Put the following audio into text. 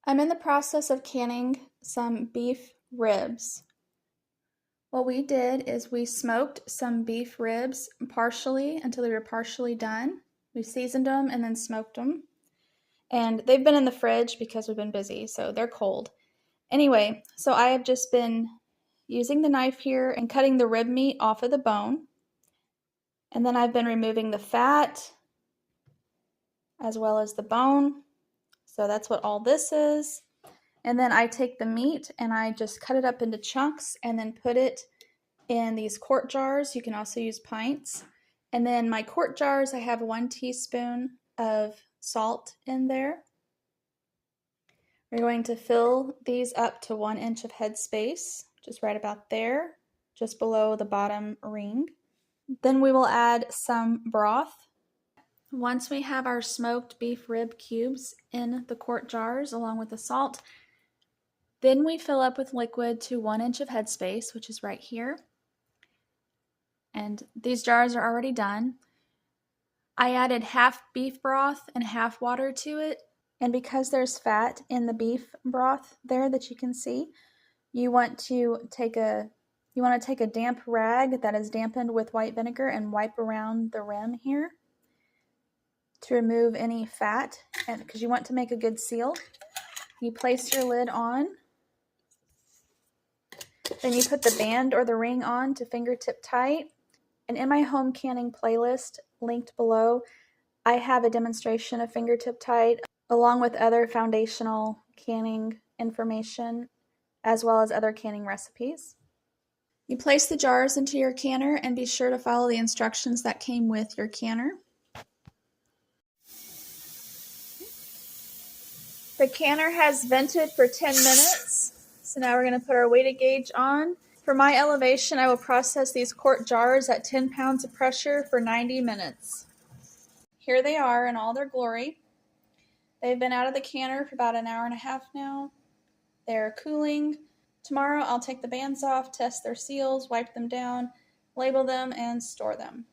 I'm in the process of canning some beef ribs. What we did is we smoked some beef ribs partially until they were partially done. We seasoned them and then smoked them. And they've been in the fridge because we've been busy, so they're cold. Anyway, so I have just been using the knife here and cutting the rib meat off of the bone. And then I've been removing the fat as well as the bone. So that's what all this is. And then I take the meat and I just cut it up into chunks and then put it in these quart jars. You can also use pints. And then my quart jars, I have 1 teaspoon of salt in there. We're going to fill these up to 1 inch of head space, just right about there, just below the bottom ring. Then we will add some broth. Once we have our smoked beef rib cubes in the quart jars along with the salt, then we fill up with liquid to 1 inch of headspace, which is right here. And these jars are already done. I added half beef broth and half water to it. And because there's fat in the beef broth there that you can see, you want to take a damp rag that is dampened with white vinegar and wipe around the rim here to remove any fat, and because you want to make a good seal. You place your lid on. Then you put the band or the ring on to fingertip tight. And in my home canning playlist, linked below, I have a demonstration of fingertip tight along with other foundational canning information as well as other canning recipes. You place the jars into your canner and be sure to follow the instructions that came with your canner. The canner has vented for 10 minutes, so now we're going to put our weighted gauge on. For my elevation, I will process these quart jars at 10 pounds of pressure for 90 minutes. Here they are in all their glory. They've been out of the canner for about an hour and a half now. They're cooling. Tomorrow I'll take the bands off, test their seals, wipe them down, label them, and store them.